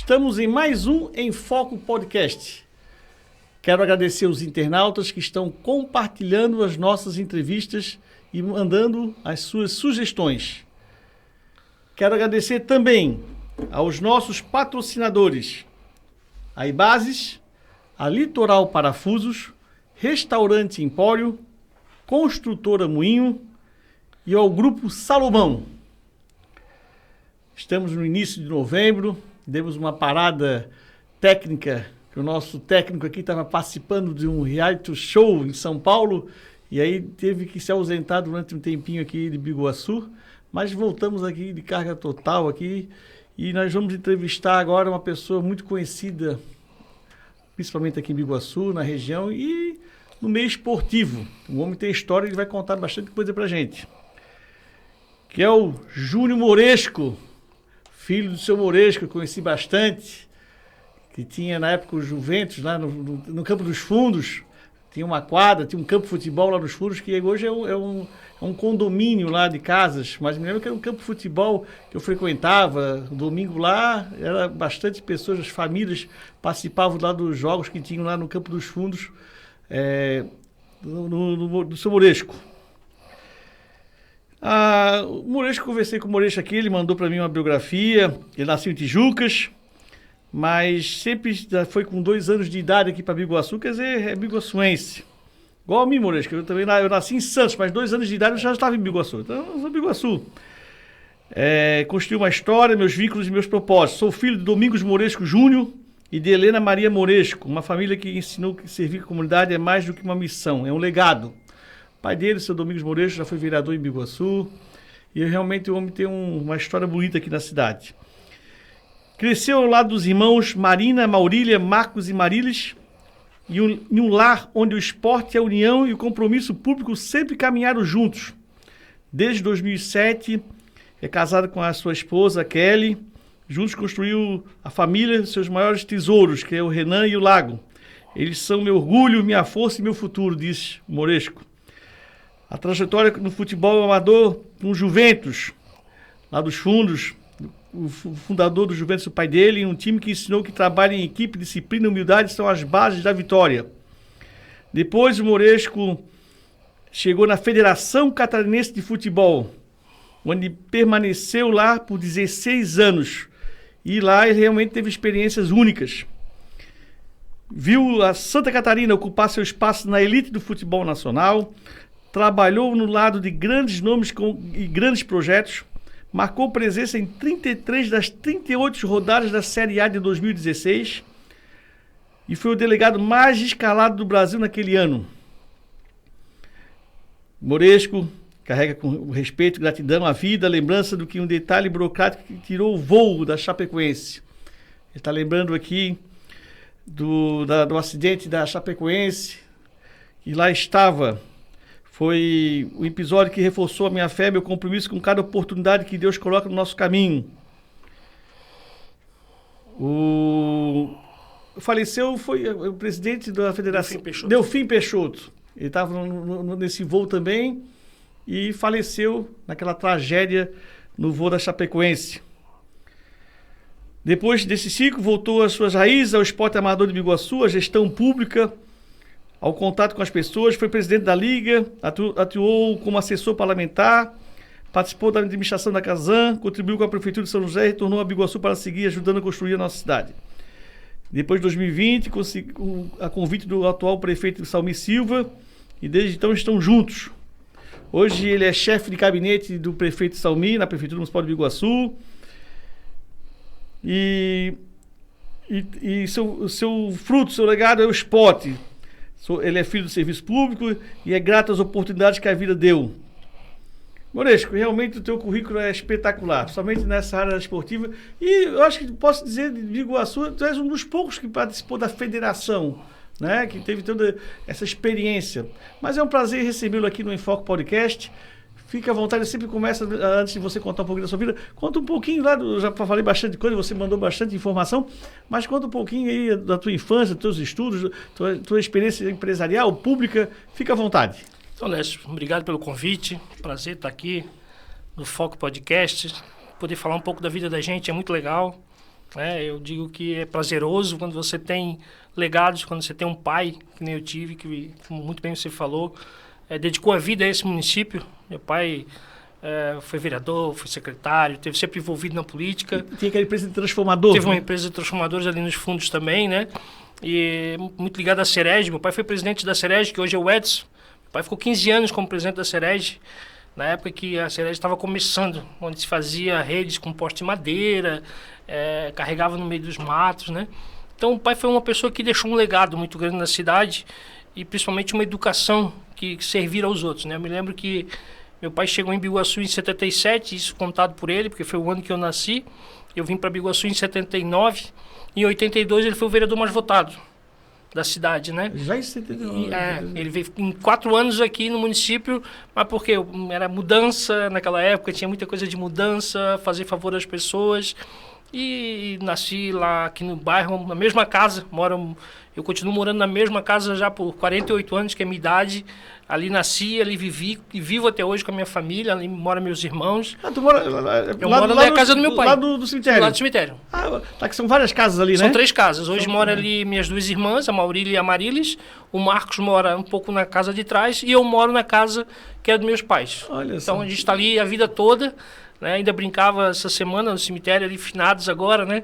Estamos em mais um Em Foco Podcast. Quero agradecer aos internautas que estão compartilhando as nossas entrevistas e mandando as suas sugestões. Quero agradecer também aos nossos patrocinadores, a Ibases, a Litoral Parafusos, Restaurante Empório, Construtora Moinho e ao Grupo Salomão. Estamos no início de novembro, demos uma parada técnica, que o nosso técnico aqui estava participando de um reality show em São Paulo e aí teve que se ausentar durante um tempinho aqui de Biguaçu, mas voltamos aqui de carga total aqui e nós vamos entrevistar agora uma pessoa muito conhecida, principalmente aqui em Biguaçu, na região e no meio esportivo. O homem tem história e ele vai contar bastante coisa pra gente. Que é o Júnior Moresco, filho do seu Moresco, que eu conheci bastante, que tinha na época o Juventus, lá no Campo dos Fundos, tinha uma quadra, tinha um campo de futebol lá nos fundos, que hoje é um condomínio lá de casas, mas me lembro que era um campo de futebol que eu frequentava, domingo lá, era bastante pessoas, as famílias participavam lá dos jogos que tinham lá no Campo dos Fundos, do seu Moresco. O Moresco, conversei com o Moresco aqui, ele mandou para mim uma biografia, ele nasceu em Tijucas, mas sempre foi com 2 anos de idade aqui para Biguaçu, quer dizer, é biguaçuense. Igual a mim, Moresco, eu nasci em Santos, mas 2 anos de idade eu já estava em Biguaçu, então eu sou Biguaçu. Construí uma história, meus vínculos e meus propósitos. Sou filho de Domingos Moresco Júnior e de Helena Maria Moresco, uma família que ensinou que servir a comunidade é mais do que uma missão, é um legado. O pai dele, seu Domingos Moresco, já foi vereador em Biguaçu. E realmente o homem tem uma história bonita aqui na cidade. Cresceu ao lado dos irmãos Marina, Maurília, Marcos e Marilis. Em um lar onde o esporte, a união e o compromisso público sempre caminharam juntos. Desde 2007, é casado com a sua esposa, Kelly. Juntos construiu a família, seus maiores tesouros, que é o Renan e o Lago. Eles são meu orgulho, minha força e meu futuro, disse Moresco. A trajetória no futebol amador com o Juventus, lá dos fundos, o fundador do Juventus, o pai dele, um time que ensinou que trabalho em equipe, disciplina e humildade são as bases da vitória. Depois o Moresco chegou na Federação Catarinense de Futebol, onde permaneceu lá por 16 anos. E lá ele realmente teve experiências únicas. Viu a Santa Catarina ocupar seu espaço na elite do futebol nacional, trabalhou no lado de grandes nomes e grandes projetos, marcou presença em 33 das 38 rodadas da Série A de 2016 e foi o delegado mais escalado do Brasil naquele ano. Moresco carrega com respeito, gratidão à vida, a lembrança do que um detalhe burocrático que tirou o voo da Chapecoense. Ele está lembrando aqui do acidente da Chapecoense, e lá estava. Foi o episódio que reforçou a minha fé, meu compromisso com cada oportunidade que Deus coloca no nosso caminho. Faleceu foi o presidente da Federação, Delfim Peixoto. Ele estava nesse voo também e faleceu naquela tragédia no voo da Chapecoense. Depois desse ciclo, voltou às suas raízes, ao esporte amador de Biguaçu, à gestão pública, ao contato com as pessoas, foi presidente da Liga, atuou como assessor parlamentar, participou da administração da Casan, contribuiu com a Prefeitura de São José e retornou a Biguaçu para seguir ajudando a construir a nossa cidade. Depois de 2020, conseguiu a convite do atual prefeito Salmi Silva e desde então estão juntos. Hoje ele é chefe de gabinete do prefeito Salmi, na Prefeitura Municipal de Biguaçu. E seu fruto, seu legado é o esporte. Ele é filho do serviço público e é grato às oportunidades que a vida deu. Moresco, realmente o teu currículo é espetacular, somente nessa área esportiva. E eu acho que posso dizer de Biguaçu, tu és um dos poucos que participou da federação, né? Que teve toda essa experiência. Mas é um prazer recebê-lo aqui no Enfoque Podcast. Fique à vontade, eu sempre começo, antes de você contar um pouquinho da sua vida, conta um pouquinho lá, já falei bastante coisa, você mandou bastante informação, mas conta um pouquinho aí da tua infância, dos teus estudos, tua experiência empresarial, pública, fica à vontade. Então, Lécio, obrigado pelo convite, prazer estar aqui no Foco Podcast, poder falar um pouco da vida da gente é muito legal, né? Eu digo que é prazeroso quando você tem legados, quando você tem um pai, que nem eu tive, que, como muito bem você falou, dedicou a vida a esse município. Meu pai foi vereador, foi secretário, esteve sempre envolvido na política. Tinha aquela empresa de transformador. Teve uma empresa de transformadores ali nos fundos também, né? E muito ligado à Serege. Meu pai foi presidente da Serege, que hoje é o Edson. Meu pai ficou 15 anos como presidente da Serege, na época que a Serege estava começando, onde se fazia redes com poste de madeira, carregava no meio dos matos, né? Então o pai foi uma pessoa que deixou um legado muito grande na cidade e principalmente uma educação que servir aos outros, né? Eu me lembro que meu pai chegou em Biguaçu em 77, isso contado por ele, porque foi o ano que eu nasci. Eu vim para Biguaçu em 79. Em 82 ele foi o vereador mais votado da cidade, né? Já em 79. Ele veio em 4 anos aqui no município, mas porque era mudança naquela época, tinha muita coisa de mudança, fazer favor às pessoas. E nasci lá aqui no bairro, na mesma casa. Eu continuo morando na mesma casa já por 48 anos, que é a minha idade. Ali nasci, ali vivi e vivo até hoje com a minha família. Ali moram meus irmãos. Tu mora eu moro na casa do meu pai. Lá do cemitério? Lá do cemitério. Tá, que são várias casas ali, né? São 3 casas. Hoje moram ali minhas 2 irmãs, a Maurília e a Marilis. O Marcos mora um pouco na casa de trás e eu moro na casa que é dos meus pais. Olha então só. A gente está ali a vida toda. Né? Ainda brincava essa semana no cemitério ali, finados agora, né?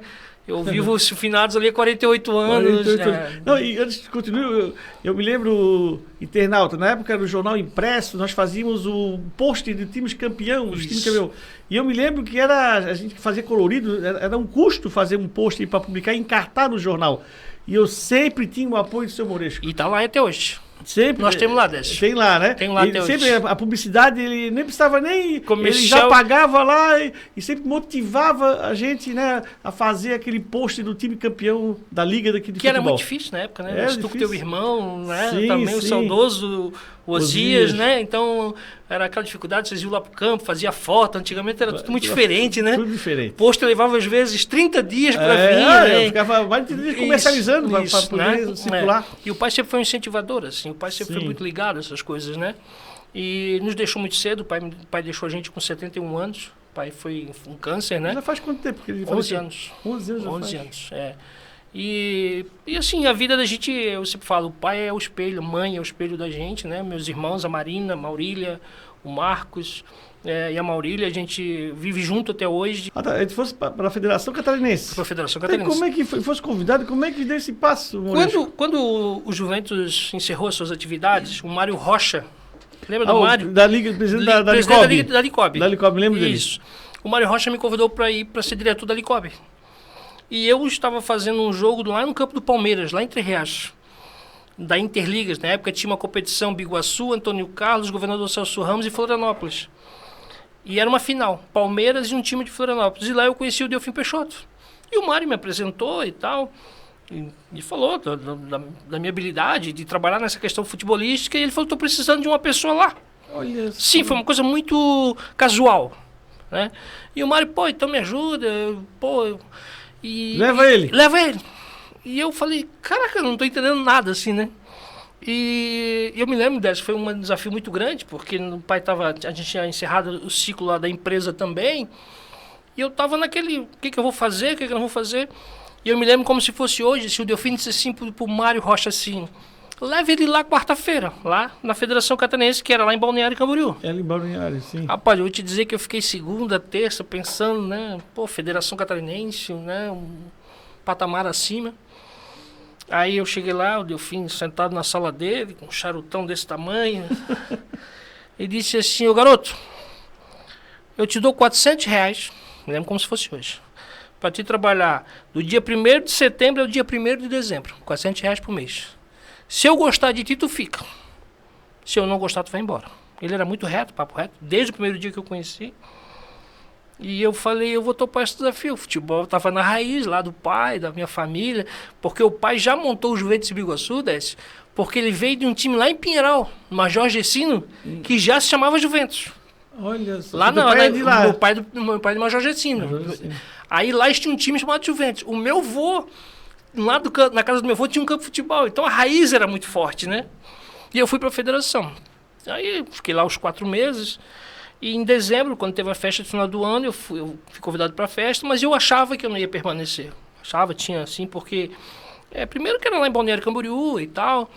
Eu vivo os finados ali há 48 anos. 48 anos. Não, e antes de continuar, eu me lembro, internauta, na época era o jornal impresso, nós fazíamos o post de times campeão, os times campeão. E eu me lembro que a gente fazia colorido, era um custo fazer um post para publicar e encartar no jornal. E eu sempre tinha o apoio do seu Moresco. E tá lá até hoje. Sempre. Nós temos lá, Décio. Tem lá, né? Tem lá até sempre hoje. A publicidade, ele nem precisava nem... Comercial. Ele já pagava lá e sempre motivava a gente, né, a fazer aquele post do time campeão da Liga daqui de futebol. Que era muito difícil na época, né? Era tu com teu irmão, né? Sim, também o saudoso Osias, né? Então, era aquela dificuldade, vocês iam lá pro campo, fazia foto. Antigamente era tudo muito diferente, né? Tudo diferente. O posto levava, às vezes, 30 dias para vir, né? Ficava mais de 30 dias comercializando para poder, né, circular. E o pai sempre foi um incentivador, assim. O pai sempre foi muito ligado a essas coisas, né? E nos deixou muito cedo. O pai deixou a gente com 71 anos. O pai foi um câncer, né? Já faz quanto tempo que ele 11 anos. 11 anos. 11 anos, E assim, a vida da gente, eu sempre falo, o pai é o espelho, a mãe é o espelho da gente, né? Meus irmãos, a Marina, a Maurília, o Marcos e a Maurília, a gente vive junto até hoje. A gente fosse para a Federação Catarinense. Para a Federação Catarinense. Como é que fosse convidado, como é que deu esse passo? Quando o Juventus encerrou as suas atividades, o Mário Rocha, lembra do Mário? Da Liga, presidente da Licob. Da Licob. Da Licob, lembro dele. Isso. O Mário Rocha me convidou para ir para ser diretor da Licob. E eu estava fazendo um jogo lá no campo do Palmeiras, lá em Três Riachos, da Interligas. Na época tinha uma competição Biguaçu, Antônio Carlos, Governador Celso Ramos e Florianópolis. E era uma final, Palmeiras e um time de Florianópolis. E lá eu conheci o Delfim Peixoto. E o Mário me apresentou e tal, e falou da minha habilidade de trabalhar nessa questão futebolística. E ele falou, estou precisando de uma pessoa lá. Olha Sim, foi uma coisa muito casual, né? E o Mário, então me ajuda, Leva ele. Leva ele. E eu falei, caraca, eu não estou entendendo nada assim, né? E eu me lembro dessa, foi um desafio muito grande, porque o pai a gente tinha encerrado o ciclo lá da empresa também, e eu estava naquele, o que eu vou fazer, o que eu não vou fazer? E eu me lembro como se fosse hoje, se o Delfim disse assim pro Mário Rocha assim, leve ele lá quarta-feira, lá na Federação Catarinense, que era lá em Balneário Camboriú. Era em Balneário, sim. Rapaz, eu vou te dizer que eu fiquei segunda, terça, pensando, né? Federação Catarinense, né? Um patamar acima. Aí eu cheguei lá, o Delfim sentado na sala dele, com um charutão desse tamanho. E disse assim, ô garoto, eu te dou R$400, me lembro como se fosse hoje, para te trabalhar do dia 1º de setembro ao dia 1º de dezembro, R$400 por mês. Se eu gostar de ti, tu fica. Se eu não gostar, tu vai embora. Ele era muito reto, papo reto, desde o primeiro dia que eu conheci. E eu falei, eu vou topar esse desafio. O futebol estava na raiz lá do pai, da minha família, porque o pai já montou o Juventus de Biguaçu, Décio, porque ele veio de um time lá em Pinheiral, Major Gessino, que já se chamava Juventus. Olha só. Lá meu pai de Major Gessino. Aí lá tinha um time chamado Juventus. O meu avô, lá na casa do meu avô, tinha um campo de futebol. Então a raiz era muito forte, né? E eu fui para a federação. Aí fiquei lá os 4 meses. E em dezembro, quando teve a festa de final do ano, eu fui convidado para a festa, mas eu achava que eu não ia permanecer. Tinha assim, porque... primeiro que era lá em Balneário Camboriú e tal.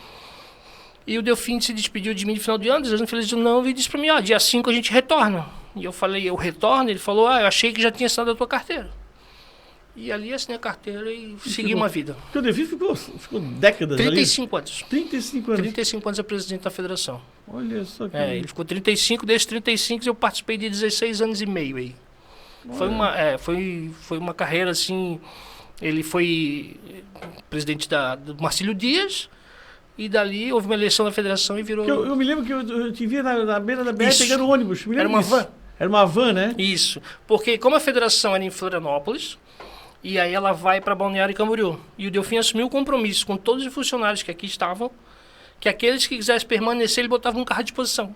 E o Delfim se despediu de mim no final de ano, desejando feliz de novo, e disse para mim, dia 5 a gente retorna. E eu falei, eu retorno? Ele falou, eu achei que já tinha assinado a tua carteira. E ali assinei a carteira e segui uma vida. Porque o Delfim ficou décadas 35 anos. 35 anos. 35 anos é presidente da federação. Olha só que... ele ficou 35, desses 35 eu participei de 16 anos e meio aí. Foi uma carreira assim... Ele foi presidente do Marcílio Dias, e dali houve uma eleição da federação e virou... Eu me lembro que eu te via na beira da BR Isso. pegando ônibus. Era uma van. Era uma van, né? Isso. Porque como a federação era em Florianópolis, e aí ela vai para Balneário Camboriú. E o Delfim assumiu o compromisso com todos os funcionários que aqui estavam, que aqueles que quisessem permanecer, ele botava um carro à disposição.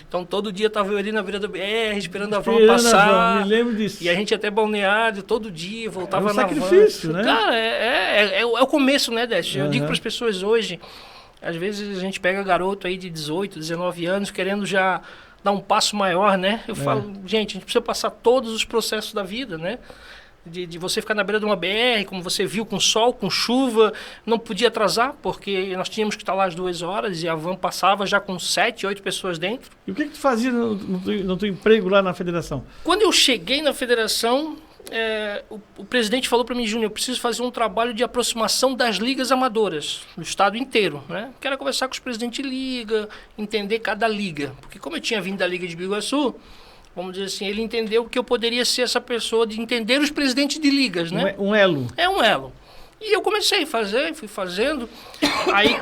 Então todo dia estava eu ali na beira da BR, esperando a van passar. Me lembro disso. E a gente ia até Balneário todo dia, voltava na van. É um sacrifício, né? Cara, é o começo, né, Décio? Eu digo para as pessoas hoje, às vezes a gente pega garoto aí de 18, 19 anos, querendo já dar um passo maior, né? Eu falo, gente, a gente precisa passar todos os processos da vida, né? De você ficar na beira de uma BR, como você viu, com sol, com chuva, não podia atrasar, porque nós tínhamos que estar lá às 2 horas e a van passava já com 7, 8 pessoas dentro. E o que tu fazia no teu emprego lá na federação? Quando eu cheguei na federação, o presidente falou para mim, Júnior, eu preciso fazer um trabalho de aproximação das ligas amadoras, no estado inteiro, né? Quero conversar com os presidentes de liga, entender cada liga, porque como eu tinha vindo da Liga de Biguaçu, vamos dizer assim, ele entendeu que eu poderia ser essa pessoa de entender os presidentes de ligas, né? Um elo. É um elo. E eu comecei a fazer, fui fazendo. Aí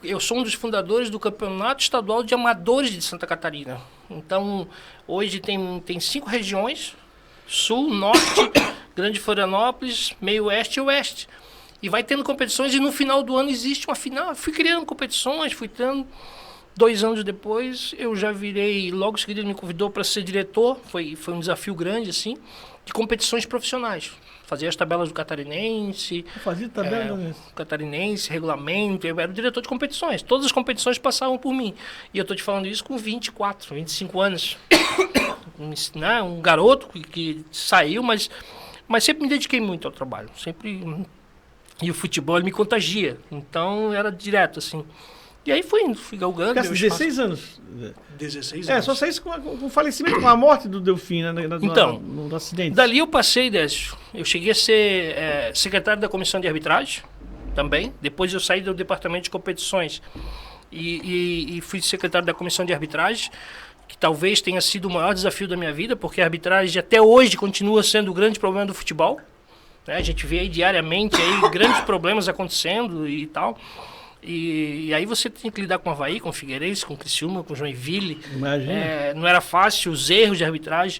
eu sou um dos fundadores do Campeonato Estadual de Amadores de Santa Catarina. Então, hoje tem 5 regiões, Sul, Norte, Grande Florianópolis, Meio Oeste e Oeste. E vai tendo competições e no final do ano existe uma final. Fui criando competições, fui tendo... 2 anos depois, eu já virei, logo em seguida ele me convidou para ser diretor, foi um desafio grande, assim, de competições profissionais. Fazia as tabelas do Catarinense. Fazia tabela Catarinense, regulamento, eu era o diretor de competições. Todas as competições passavam por mim. E eu estou te falando isso com 24, 25 anos. Um garoto que saiu, mas sempre me dediquei muito ao trabalho. Sempre... E o futebol ele me contagia. Então era direto, assim. E aí fui galgando. Ficasse 16 anos. 16 anos. Só saísse com o falecimento, com a morte do Delfim, né? Então, no acidente. Dali eu passei, Décio. Eu cheguei a ser secretário da comissão de arbitragem também. Depois eu saí do departamento de competições e fui secretário da comissão de arbitragem, que talvez tenha sido o maior desafio da minha vida, porque a arbitragem até hoje continua sendo o grande problema do futebol. Né? A gente vê aí diariamente aí grandes problemas acontecendo e tal. E aí você tem que lidar com o Avaí, com o Figueirense, com o Criciúma, com o Joinville. Imagina. Não era fácil, os erros de arbitragem.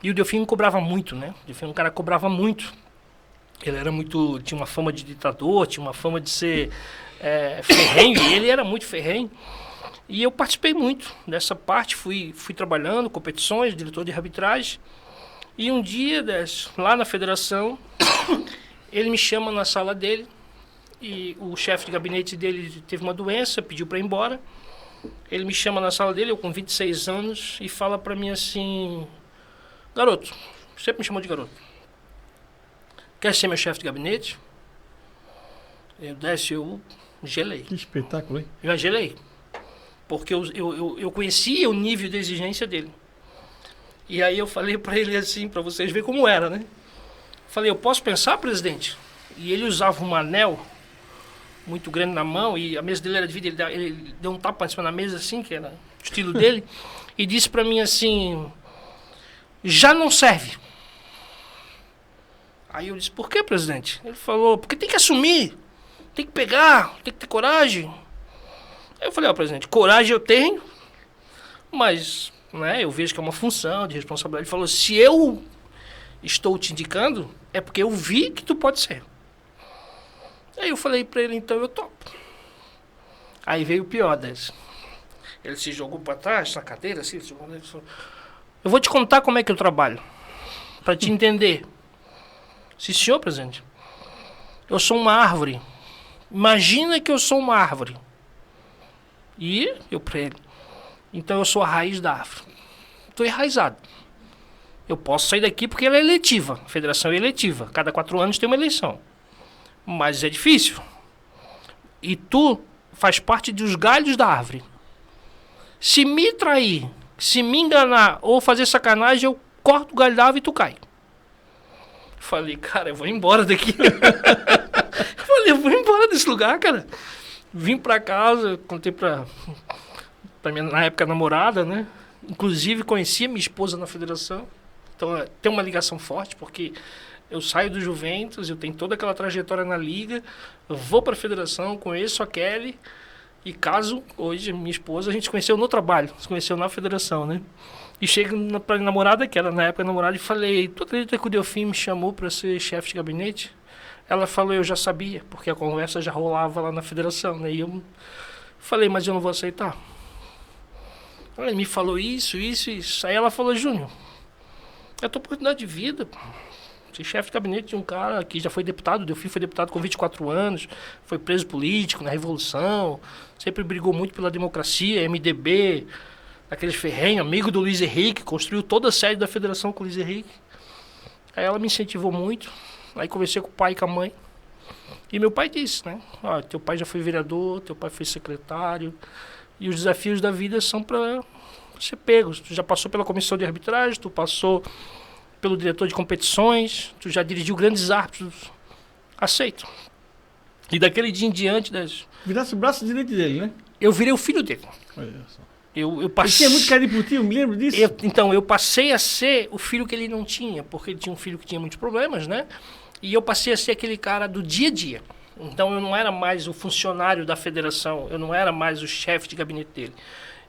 E o Delfim cobrava muito, né? O Delfim, um cara cobrava muito. Ele era muito... Tinha uma fama de ditador, tinha uma fama de ser ferrenho. E ele era muito ferrenho. E eu participei muito dessa parte. Fui trabalhando, competições, diretor de arbitragem. E um dia, lá na federação, ele me chama na sala dele. E o chefe de gabinete dele teve uma doença, pediu para ir embora. Ele me chama na sala dele, eu com 26 anos, e fala para mim assim... Garoto, sempre me chamou de garoto. Quer ser meu chefe de gabinete? Eu gelei. Que espetáculo, hein? Eu gelei. Porque eu conhecia o nível de exigência dele. E aí eu falei para ele assim, para vocês verem como era, né? Falei, eu posso pensar, presidente? E ele usava um anel muito grande na mão, e a mesa dele era dividida, ele deu um tapa em cima da mesa assim, que era o estilo dele, e disse para mim assim, já não serve. Aí eu disse, por que, presidente? Ele falou, porque tem que assumir, tem que pegar, tem que ter coragem. Aí eu falei, presidente, coragem eu tenho, mas né, eu vejo que é uma função de responsabilidade. Ele falou, se eu estou te indicando, é porque eu vi que tu pode ser. Aí eu falei pra ele, então eu topo. Aí veio o pior desse. Ele se jogou pra trás, na cadeira, assim, eu vou te contar como é que eu trabalho, pra te entender. Sim, senhor, presidente. Eu sou uma árvore. Imagina que eu sou uma árvore. E eu pra ele. Então eu sou a raiz da árvore. estou enraizado. Eu posso sair daqui porque ela é eletiva. A federação é eletiva. Cada 4 anos tem uma eleição. Mas é difícil. E tu faz parte dos galhos da árvore. Se me trair, se me enganar ou fazer sacanagem, eu corto o galho da árvore e tu cai. Falei, cara, eu vou embora daqui. Eu vou embora desse lugar, cara. Vim pra casa, contei pra minha, na época, namorada, né? Inclusive, conheci a minha esposa na federação. Então, tem uma ligação forte, porque eu saio do Juventus, eu tenho toda aquela trajetória na liga, eu vou pra federação, conheço a Kelly, e caso, hoje, minha esposa, a gente se conheceu no trabalho, se conheceu na federação, né? E chego pra namorada, que era na época namorada, e falei, tu acredita que o Delfim me chamou pra ser chefe de gabinete? Ela falou, eu já sabia, porque a conversa já rolava lá na federação, né? E eu falei, mas eu não vou aceitar. Ela me falou isso. Aí ela falou, Júnior, é a tua oportunidade de vida, pô. Ser chefe de gabinete de um cara que já foi deputado, o Delfim foi deputado com 24 anos, foi preso político na Revolução, sempre brigou muito pela democracia, MDB, aqueles ferrenhos, amigo do Luiz Henrique, construiu toda a sede da federação com o Luiz Henrique. Aí ela me incentivou muito, aí conversei com o pai e com a mãe. E meu pai disse, né? Ó, teu pai já foi vereador, teu pai foi secretário, e os desafios da vida são para ser pegos. Tu já passou pela comissão de arbitragem, tu passou pelo diretor de competições, tu já dirigiu grandes árbitros, aceito. E daquele dia em diante... Virasse o braço direito dele, né? Eu virei o filho dele. Olha só. Eu passei... Ele tinha muito carinho por ti, eu me lembro disso. Então, eu passei a ser o filho que ele não tinha, porque ele tinha um filho que tinha muitos problemas, né? E eu passei a ser aquele cara do dia a dia. Então, eu não era mais o funcionário da federação, eu não era mais o chefe de gabinete dele.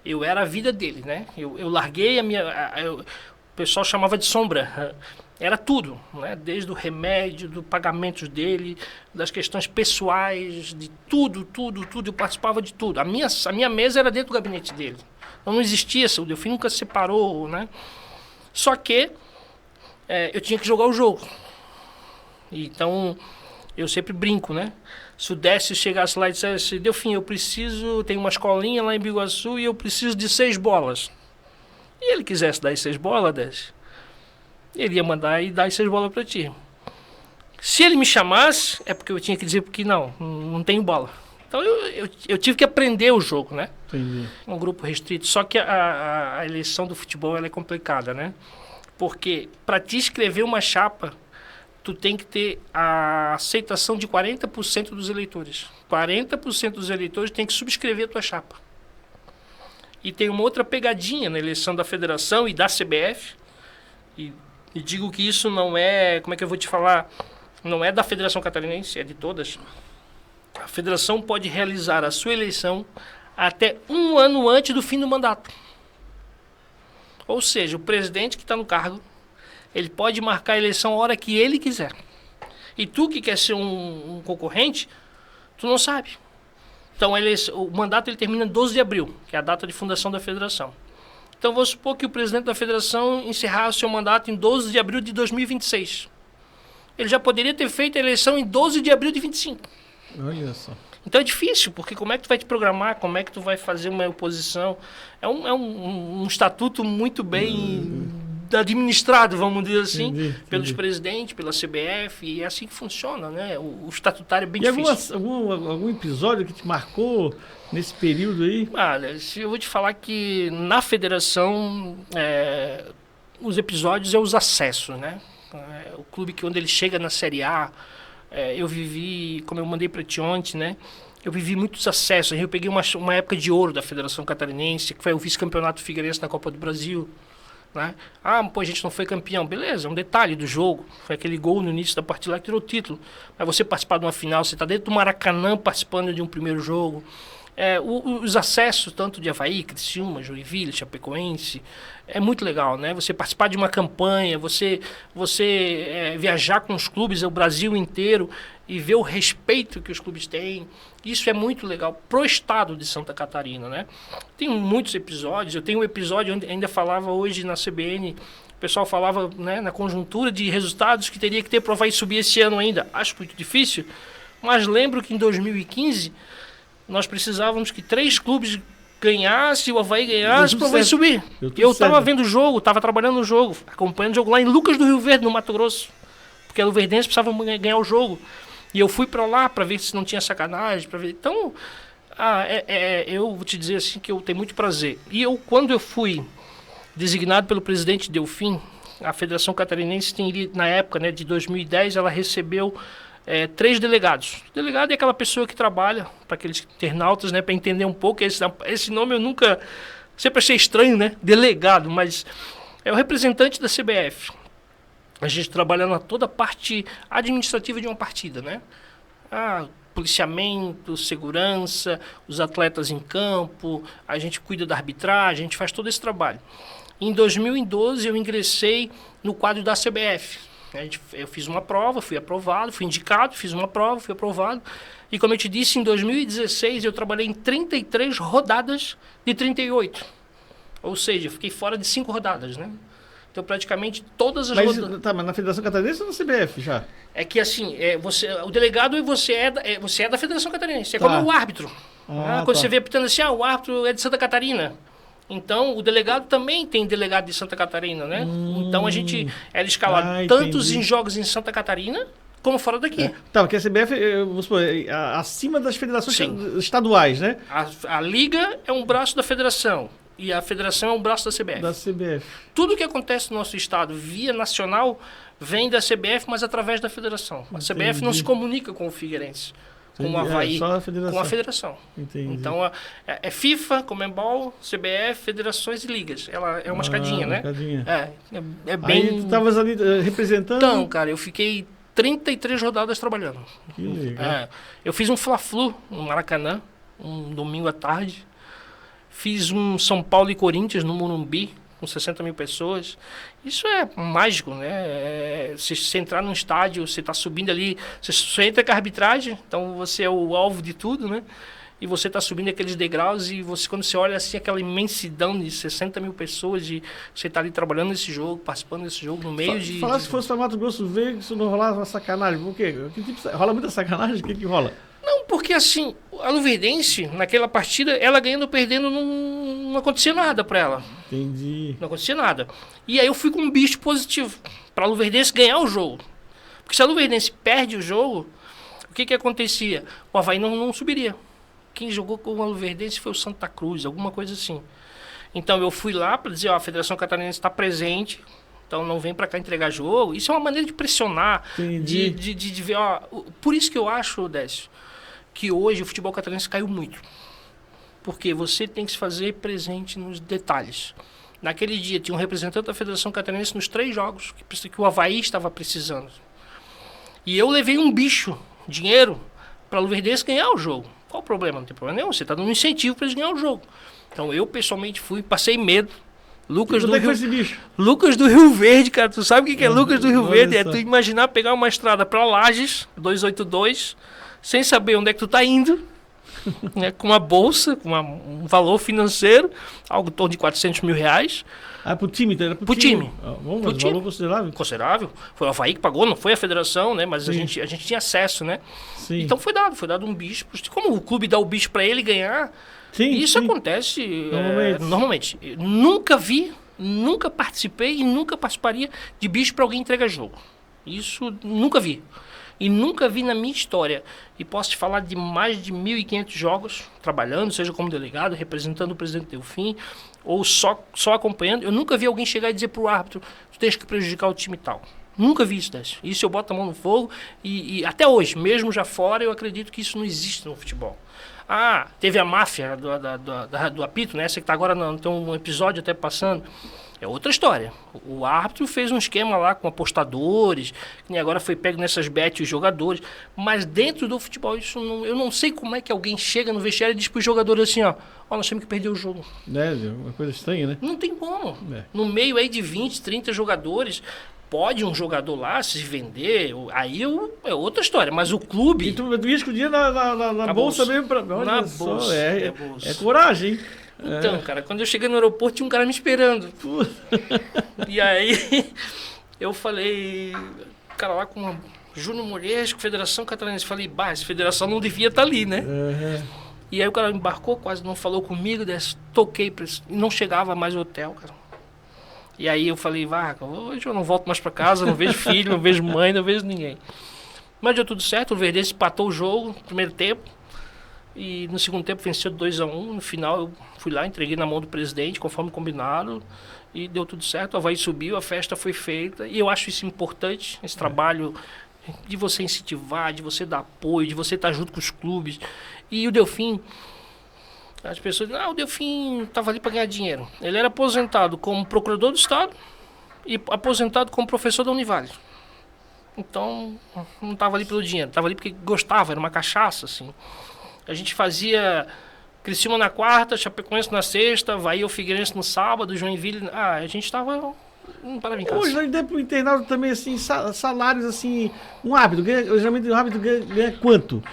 Eu era a vida dele, né? Eu larguei a minha... o pessoal chamava de sombra. Era tudo, né? Desde o remédio, do pagamento dele, das questões pessoais, de tudo. Eu participava de tudo. A minha mesa era dentro do gabinete dele. Então, não existia, o Delfim nunca separou, né? Só que eu tinha que jogar o jogo. Então, eu sempre brinco, né? Se o Décio chegasse lá e dissesse, Delfim, tem uma escolinha lá em Biguaçu e eu preciso de 6 bolas. E ele quisesse dar as 6 bolas, Décio, ele ia mandar e dar as 6 bolas para ti. Se ele me chamasse, é porque eu tinha que dizer porque não tenho bola. Então eu tive que aprender o jogo, né? Entendi. Um grupo restrito. Só que a eleição do futebol ela é complicada, né? Porque para te escrever uma chapa, tu tem que ter a aceitação de 40% dos eleitores. 40% dos eleitores tem que subscrever a tua chapa. E tem uma outra pegadinha na eleição da federação e da CBF. E digo que isso não é, como é que eu vou te falar? Não é da Federação Catarinense, é de todas. A federação pode realizar a sua eleição até 1 ano antes do fim do mandato. Ou seja, o presidente que está no cargo, ele pode marcar a eleição a hora que ele quiser. E tu que quer ser um concorrente, tu não sabe. Então, o mandato ele termina em 12 de abril, que é a data de fundação da federação. Então, vou supor que o presidente da federação encerrasse o seu mandato em 12 de abril de 2026. Ele já poderia ter feito a eleição em 12 de abril de 25. Olha só. Então, é difícil, porque como é que tu vai te programar, como é que tu vai fazer uma oposição? É um estatuto muito bem administrado, vamos dizer assim, Entendi. pelos presidentes, pela CBF, e é assim que funciona, né? O estatutário é bem E difícil. algum episódio que te marcou nesse período aí? Olha, eu vou te falar que na federação, os episódios é os acessos, né? O clube onde ele chega na Série A, eu vivi, como eu mandei para ti ontem, né? Eu vivi muitos acessos. Eu peguei uma época de ouro da Federação Catarinense, que foi o vice-campeonato Figueirense na Copa do Brasil. Né? Pô, a gente não foi campeão. Beleza, é um detalhe do jogo. Foi aquele gol no início da partida lá que tirou o título. Mas você participar de uma final, você está dentro do Maracanã participando de um primeiro jogo. Os acessos, tanto de Avaí, Criciúma, Joinville, Chapecoense, é muito legal, né? Você participar de uma campanha, você viajar com os clubes, o Brasil inteiro, e ver o respeito que os clubes têm. Isso é muito legal pro estado de Santa Catarina, né? Tem muitos episódios. Eu tenho um episódio onde ainda falava hoje na CBN, o pessoal falava, né, na conjuntura de resultados que teria que ter para o Avaí subir esse ano ainda. Acho muito difícil, mas lembro que em 2015 nós precisávamos que 3 clubes ganhasse, o Avaí ganhasse, Deu o Avaí tudo subir. Deu tudo Eu tava certo. vendo o jogo, tava trabalhando no jogo, acompanhando o jogo lá em Lucas do Rio Verde, no Mato Grosso. Porque a Luverdense precisava ganhar o jogo. E eu fui pra lá pra ver se não tinha sacanagem, para ver. Então, eu vou te dizer assim que eu tenho muito prazer. E quando eu fui designado pelo presidente Delfim, a Federação Catarinense tem, na época, né, de 2010, ela recebeu 3 delegados. O delegado é aquela pessoa que trabalha para aqueles internautas, né, para entender um pouco. Esse nome eu nunca... Sempre achei estranho, né? Delegado, mas é o representante da CBF. A gente trabalha na toda a parte administrativa de uma partida, né? Policiamento, segurança, os atletas em campo, a gente cuida da arbitragem, a gente faz todo esse trabalho. Em 2012 eu ingressei no quadro da CBF. Eu fiz uma prova, fui aprovado, fui indicado, fiz uma prova, fui aprovado. E como eu te disse, em 2016 eu trabalhei em 33 rodadas de 38. Ou seja, eu fiquei fora de 5 rodadas, né? Então praticamente todas as rodadas... Tá, mas na Federação Catarinense ou na CBF já? É que assim, o delegado e você é da Federação Catarinense. É como o árbitro. Quando você vê apitando assim, o árbitro é de Santa Catarina. Então, o delegado também tem delegado de Santa Catarina, né? Então, a gente era escalado tantos em jogos em Santa Catarina, como fora daqui. Tá, porque a CBF, vamos supor, acima das federações estaduais, né? A Liga é um braço da Federação e a Federação é um braço da CBF. Da CBF. Tudo que acontece no nosso estado via nacional vem da CBF, mas através da Federação. A CBF não se comunica com o Figueirense. Com o Avaí, com a federação. Entendi. Então, é FIFA, Conmebol, CBF, federações e ligas. Ela é uma escadinha, né? É bem... Aí tu estavas ali representando? Então, cara, eu fiquei 33 rodadas trabalhando. Que legal. Eu fiz um Fla-Flu no Maracanã, um domingo à tarde. Fiz um São Paulo e Corinthians no Morumbi, com 60 mil pessoas. Isso é mágico, né? Você entrar num estádio, você está subindo ali, você entra com a arbitragem, então você é o alvo de tudo, né? E você está subindo aqueles degraus e quando você olha assim, aquela imensidão de 60 mil pessoas, e você está ali trabalhando nesse jogo, participando desse jogo, no meio de... Falar se fosse para Mato Grosso ver isso não rolava uma sacanagem. Por quê? Rola muita sacanagem? O que rola? Não, porque assim, a Luverdense, naquela partida, ela ganhando ou perdendo, não acontecia nada para ela. Entendi. Não acontecia nada. E aí eu fui com um bicho positivo, para a Luverdense ganhar o jogo. Porque se a Luverdense perde o jogo, o que acontecia? O Avaí não subiria. Quem jogou com a Luverdense foi o Santa Cruz, alguma coisa assim. Então eu fui lá para dizer, a Federação Catarinense está presente, então não vem para cá entregar jogo. Isso é uma maneira de pressionar, de ver... Por isso que eu acho, Décio, que hoje o futebol catarinense caiu muito. Porque você tem que se fazer presente nos detalhes. Naquele dia tinha um representante da Federação Catarinense nos 3 jogos que o Avaí estava precisando. E eu levei um bicho, dinheiro, para o Luverdense ganhar o jogo. Qual o problema? Não tem problema nenhum, você está dando um incentivo para eles ganhar o jogo. Então eu pessoalmente fui, passei medo. Lucas do Rio Verde, cara, tu sabe o que é Lucas do Rio Verde? É tu imaginar pegar uma estrada para Lages, 282, sem saber onde é que tu tá indo, né, com uma bolsa, com um valor financeiro, algo em torno de 400 mil reais. Pro time? Era pro time. Bom, mas valor considerável. Considerável. Foi o Avaí que pagou, não foi a federação, né? Mas a gente tinha acesso, né? Sim. Então foi dado um bicho. Como o clube dá o bicho para ele ganhar, isso acontece normalmente. Nunca participei e nunca participaria de bicho para alguém entregar jogo. Isso nunca vi. E nunca vi na minha história. E posso te falar de mais de 1.500 jogos, trabalhando, seja como delegado, representando o presidente Delfim, ou só acompanhando. Eu nunca vi alguém chegar e dizer para o árbitro, tu tens que prejudicar o time tal. Nunca vi isso, Décio. Isso eu boto a mão no fogo. E até hoje, mesmo já fora, eu acredito que isso não existe no futebol. Teve a máfia do apito, né? Essa que está agora, tem um episódio até passando. É outra história. O árbitro fez um esquema lá com apostadores, que agora foi pego nessas bets os jogadores. Mas dentro do futebol, eu não sei como é que alguém chega no vestiário e diz para os jogadores assim, nós temos que perder o jogo. Uma coisa estranha, né? Não tem como. No meio aí de 20, 30 jogadores, pode um jogador lá se vender, aí é outra história. Mas o clube... E tu ia com o dinheiro na bolsa mesmo? Na bolsa. É coragem, hein? Então, cara, quando eu cheguei no aeroporto, tinha um cara me esperando. E aí, eu falei, cara lá com Júnior Moresco, Federação Catarinense. Falei, essa federação não devia estar ali, né? E aí o cara embarcou, quase não falou comigo, toquei, e não chegava mais ao hotel, cara. E aí eu falei, hoje eu não volto mais para casa, não vejo filho, não vejo mãe, não vejo ninguém. Mas deu tudo certo, o Verdense empatou o jogo no primeiro tempo. E no segundo tempo venceu 2-1. No final eu fui lá, entreguei na mão do presidente, conforme combinado. E deu tudo certo, o Avaí subiu, a festa foi feita. E eu acho isso importante, esse trabalho de você incentivar, de você dar apoio, de você estar junto com os clubes. E o Delfim, as pessoas dizem, o Delfim estava ali para ganhar dinheiro. Ele era aposentado como procurador do Estado e aposentado como professor da Univale. Então, não estava ali pelo dinheiro, estava ali porque gostava, era uma cachaça, assim. A gente fazia Criciúma na quarta, Chapecoense na sexta, Avaí ou Figueirense no sábado, Joinville... a gente estava... Não parava em casa. Hoje, ainda pro internado também, assim, salários, assim, um árbitro, geralmente um árbitro ganha quanto?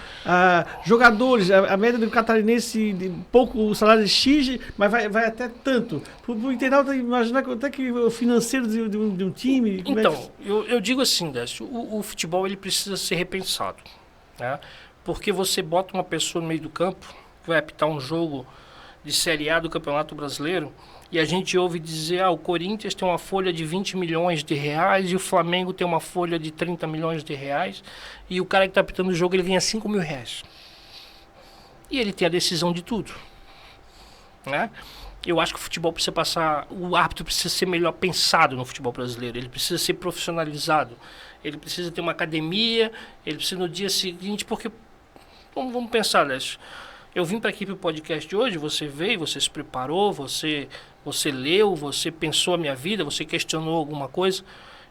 Jogadores, a média do catarinense, pouco o salário de X, mas vai até tanto. Pro internado, imaginar até que o financeiro de um time... Então, eu digo assim, Décio, o futebol ele precisa ser repensado, né? Porque você bota uma pessoa no meio do campo, que vai apitar um jogo de Série A do Campeonato Brasileiro, e a gente ouve dizer, o Corinthians tem uma folha de 20 milhões de reais e o Flamengo tem uma folha de 30 milhões de reais, e o cara que está apitando o jogo, ele ganha 5 mil reais. E ele tem a decisão de tudo, né? Eu acho que o futebol precisa o árbitro precisa ser melhor pensado no futebol brasileiro, ele precisa ser profissionalizado, ele precisa ter uma academia, ele precisa no dia seguinte, porque... Vamos pensar, Lécio. Eu vim para aqui para o podcast de hoje, você veio, você se preparou, você leu, você pensou a minha vida, você questionou alguma coisa.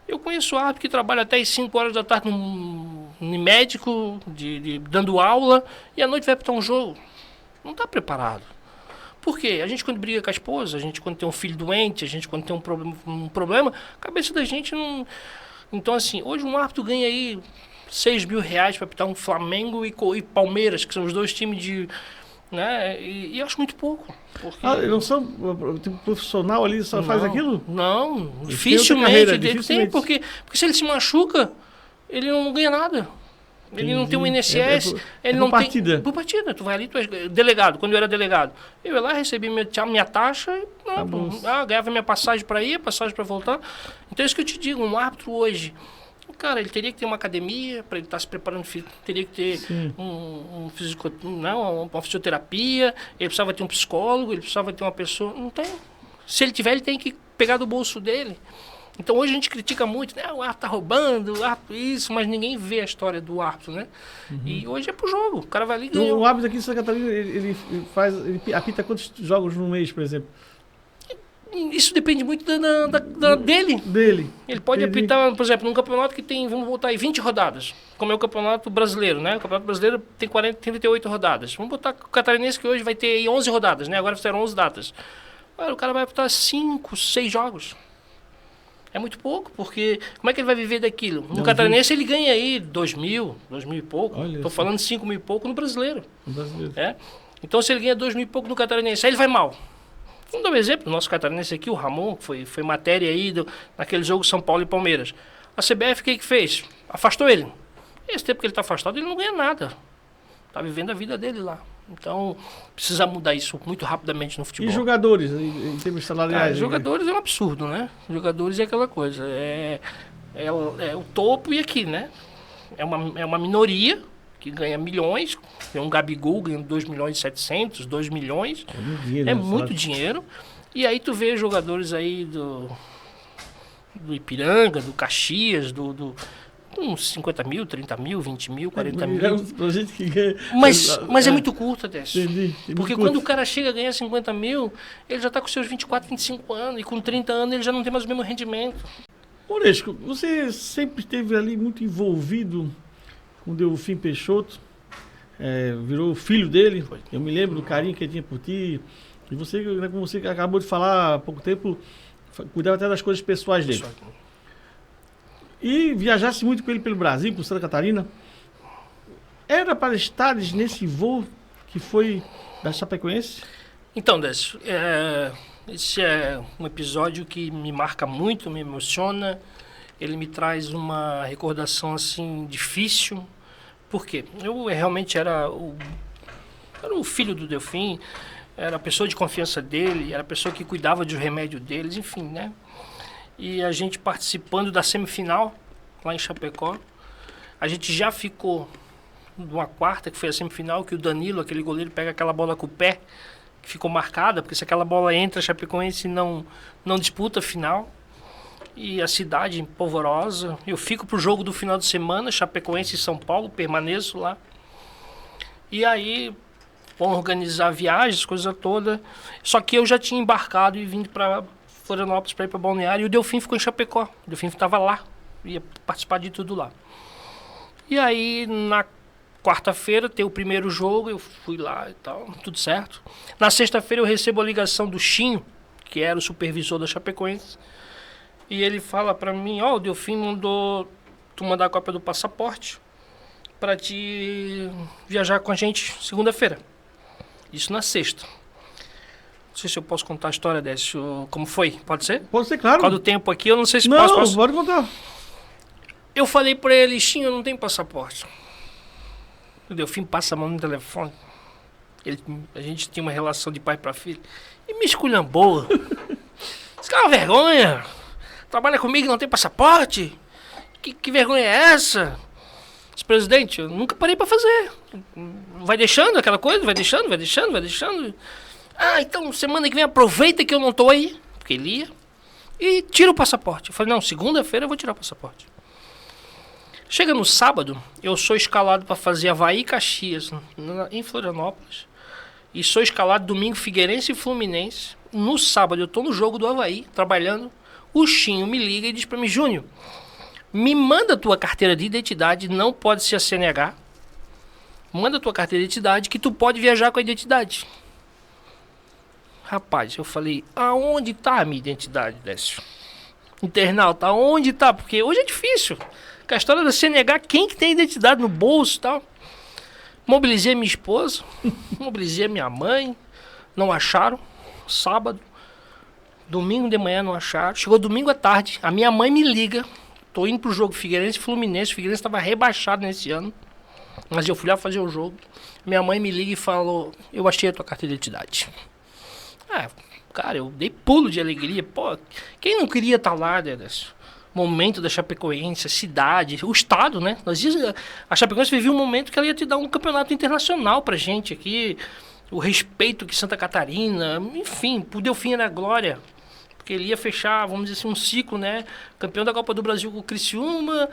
Eu conheço árbitro que trabalha até as 5 horas da tarde no médico, dando aula, e à noite vai apitar um jogo. Não está preparado. Por quê? A gente quando briga com a esposa, a gente quando tem um filho doente, a gente quando tem um problema, a cabeça da gente não... Então assim, hoje um árbitro ganha aí 6 mil reais para apitar um Flamengo e Palmeiras, que são os dois times de... Né? E eu acho muito pouco. Porque... não são tipo, profissional ali, só faz aquilo? Não, dificilmente. Porque se ele se machuca, ele não ganha nada. Ele não tem um INSS, ele não tem... Por partida. Tu vai ali, tu é delegado. Quando eu era delegado, eu ia lá, recebi minha taxa, ganhava minha passagem para ir, passagem para voltar. Então é isso que eu te digo, um árbitro hoje... Cara, ele teria que ter uma academia para ele estar se preparando, teria que ter uma fisioterapia, ele precisava ter um psicólogo, ele precisava ter uma pessoa... Não tem. Se ele tiver, ele tem que pegar do bolso dele. Então hoje a gente critica muito, né? O árbitro tá roubando, o árbitro isso, mas ninguém vê a história do árbitro, né? Uhum. E hoje é pro jogo, o cara vai ali e ganha. O árbitro aqui em Santa Catarina, ele apita quantos jogos no mês, por exemplo? Isso depende muito dele. Ele pode apitar, por exemplo, num campeonato que tem, vamos botar aí, 20 rodadas, como é o Campeonato Brasileiro, né? O Campeonato Brasileiro tem 38 rodadas. Vamos botar o Catarinense, que hoje vai ter aí 11 rodadas, né? Agora fizeram 11 datas. O cara vai apitar 5, 6 jogos. É muito pouco, porque como é que ele vai viver daquilo? No Catarinense ele ganha aí 2 mil e pouco. Estou falando 5 mil e pouco no Brasileiro. Então se ele ganha 2 mil e pouco no Catarinense, aí ele vai mal. Vamos dar um exemplo, o nosso catarinense aqui, o Ramon, foi matéria aí naquele jogo São Paulo e Palmeiras. A CBF, o que fez? Afastou ele. Esse tempo que ele está afastado, ele não ganha nada. Está vivendo a vida dele lá. Então, precisa mudar isso muito rapidamente no futebol. E jogadores, em termos salariais? Jogadores é um absurdo, né? Jogadores é aquela coisa. É o topo e aqui, né? É uma minoria que ganha milhões, tem um Gabigol ganhando 2 milhões e 700, 2 milhões, é muito dinheiro, e aí tu vê jogadores aí do Ipiranga, do Caxias, uns 50 mil, 30 mil, 20 mil, 40 mil. Mas é muito curto até isso. Porque quando o cara chega a ganhar 50 mil, ele já está com seus 24, 25 anos, e com 30 anos ele já não tem mais o mesmo rendimento. Moresco, você sempre esteve ali muito envolvido com o Delfim Peixoto, virou filho dele. Eu me lembro do carinho que ele tinha por ti. E você, como você acabou de falar há pouco tempo, cuidava até das coisas pessoais dele. E viajasse muito com ele pelo Brasil, por Santa Catarina. Era para estares nesse voo que foi da Chapecoense? Então, Décio, esse é um episódio que me marca muito, me emociona. Ele me traz uma recordação assim difícil. Por quê? Eu realmente era Era o filho do Delfim, era a pessoa de confiança dele, era a pessoa que cuidava dos remédios deles, enfim, né? E a gente participando da semifinal, lá em Chapecó, a gente já ficou numa quarta, que foi a semifinal, que o Danilo, aquele goleiro, pega aquela bola com o pé, que ficou marcada, porque se aquela bola entra, a Chapecoense não disputa a final. E a cidade polvorosa. Eu fico pro jogo do final de semana, Chapecoense e São Paulo, permaneço lá. E aí, vão organizar viagens, coisa toda. Só que eu já tinha embarcado e vindo para Florianópolis para ir para Balneário. E o Delfim ficou em Chapecó. O Delfim estava lá, ia participar de tudo lá. E aí, na quarta-feira, tem o primeiro jogo, eu fui lá e tal, tudo certo. Na sexta-feira eu recebo a ligação do Chinho, que era o supervisor da Chapecoense. E ele fala pra mim, o Delfim mandou tu mandar a cópia do passaporte pra te viajar com a gente segunda-feira. Isso na sexta. Não sei se eu posso contar a história dessa, como foi, pode ser? Pode ser, claro. Por causa do tempo aqui, eu não sei se Não, posso. pode contar. Eu falei pra ele, Chinho, eu não tenho passaporte. O Delfim passa a mão no telefone. A gente tinha uma relação de pai pra filho. E me esculhambou. Isso é uma vergonha. Trabalha comigo e não tem passaporte? Que vergonha é essa? Disse, presidente, eu nunca parei pra fazer. Vai deixando aquela coisa? Vai deixando. Então semana que vem aproveita que eu não tô aí. Porque ele ia. E tira o passaporte. Eu falei, não, segunda-feira eu vou tirar o passaporte. Chega no sábado, eu sou escalado para fazer Avaí e Caxias em Florianópolis. E sou escalado domingo Figueirense e Fluminense. No sábado eu tô no jogo do Avaí, trabalhando. O Chinho me liga e diz para mim, Júnior, me manda a tua carteira de identidade, não pode ser a CNH. Manda a tua carteira de identidade que tu pode viajar com a identidade. Rapaz, eu falei, aonde tá a minha identidade, Décio? Internauta, aonde tá? Porque hoje é difícil. Com a história da CNH, quem que tem identidade no bolso e tal? Mobilizei minha esposa, mobilizei minha mãe, não acharam. Sábado, domingo de manhã não acharam. Chegou domingo à tarde, a minha mãe me liga. Tô indo pro jogo Figueirense e Fluminense. O Figueirense estava rebaixado nesse ano. Mas eu fui lá fazer o jogo. Minha mãe me liga e falou, eu achei a tua carteira de identidade. Cara, eu dei pulo de alegria. Pô, quem não queria estar lá, Dedas? Momento da Chapecoense, a cidade, o estado, né? A Chapecoense vivia um momento que ela ia te dar um campeonato internacional pra gente aqui. O respeito que Santa Catarina, enfim, o Delfim era glória. Porque ele ia fechar, vamos dizer assim, um ciclo, né? Campeão da Copa do Brasil com o Criciúma.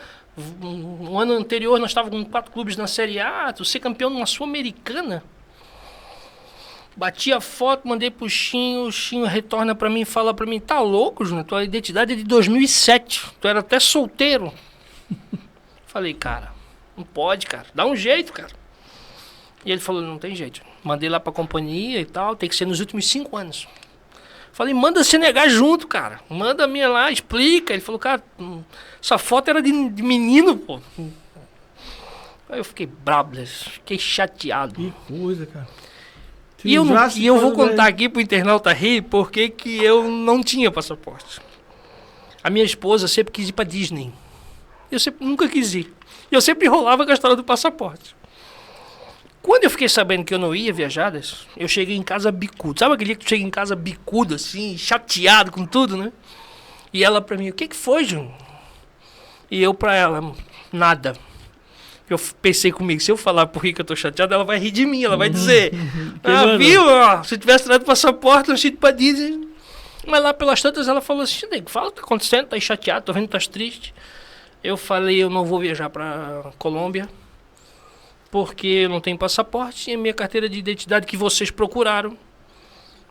Um ano anterior nós estávamos com 4 clubes na Série A. Tu ser campeão numa Sul-Americana. Bati a foto, mandei pro Chinho. O Chinho retorna pra mim e fala pra mim, tá louco, Júnior? Tua identidade é de 2007. Tu era até solteiro. Falei, cara, não pode, cara. Dá um jeito, cara. E ele falou, não tem jeito. Mandei lá pra companhia e tal. Tem que ser nos últimos 5 anos. Falei, manda se negar junto, cara. Manda a minha lá, explica. Ele falou, cara, essa foto era de menino, pô. Aí eu fiquei brabo, fiquei chateado. Que coisa, cara. E eu vou contar aqui pro internauta rir porque que eu não tinha passaporte. A minha esposa sempre quis ir pra Disney. Eu nunca quis ir. E eu sempre enrolava com a história do passaporte. Quando eu fiquei sabendo que eu não ia viajar, eu cheguei em casa bicudo. Sabe aquele dia que tu chega em casa bicudo, assim, chateado com tudo, né? E ela pra mim, o que foi, Júnior? E eu pra ela, nada. Eu pensei comigo, se eu falar por que eu tô chateado, ela vai rir de mim, ela vai dizer, viu, se tivesse trazido passaporte, eu tinha ido pra Disney. Mas lá pelas tantas ela falou assim, fala o que tá acontecendo, tá aí chateado, tô vendo que tá triste. Eu falei, eu não vou viajar pra Colômbia, porque eu não tenho passaporte e a minha carteira de identidade que vocês procuraram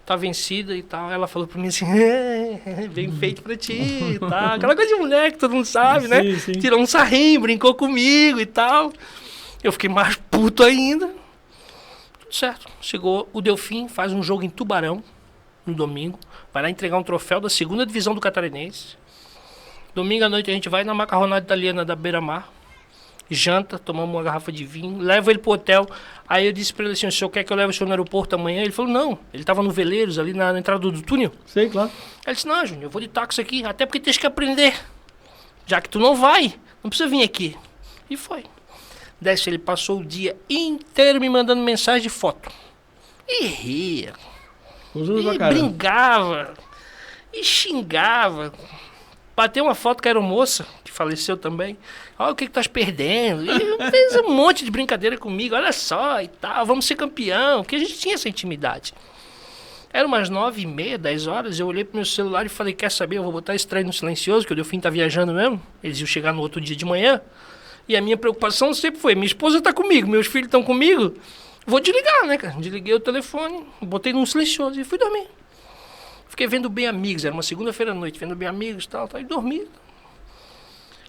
tá vencida e tal. Ela falou pra mim assim, bem feito pra ti e tal. Aquela coisa de mulher que todo mundo sabe, né? Sim. Tirou um sarrinho, brincou comigo e tal. Eu fiquei mais puto ainda. Tudo certo. Chegou o Delfim, faz um jogo em Tubarão, no domingo. Vai lá entregar um troféu da 2ª divisão do Catarinense. Domingo à noite a gente vai na macarronada italiana da Beira-Mar. Janta, tomamos uma garrafa de vinho, levo ele pro hotel. Aí eu disse pra ele assim, o senhor quer que eu leve o senhor no aeroporto amanhã? Ele falou, não, ele tava no Veleiros, ali na entrada do túnel. Sei, claro. Aí ele disse, não, Júnior, eu vou de táxi aqui, até porque tens que aprender. Já que tu não vai, não precisa vir aqui. E foi. Desce, ele passou o dia inteiro me mandando mensagem de foto. E ria. E brincava. E xingava. Bateu uma foto que era uma moça, que faleceu também. Olha o que tu estás perdendo. E fez um monte de brincadeira comigo. Olha só e tal, vamos ser campeão. Porque a gente tinha essa intimidade. Era umas 9h30, 10 horas, eu olhei pro meu celular e falei, quer saber, eu vou botar esse trem no silencioso, que o Delfim tá viajando mesmo. Eles iam chegar no outro dia de manhã. E a minha preocupação sempre foi, minha esposa tá comigo, meus filhos estão comigo. Vou desligar, né, cara? Desliguei o telefone, botei no silencioso e fui dormir. Fiquei vendo Bem Amigos, era uma segunda-feira à noite, vendo Bem Amigos e tal, e dormi.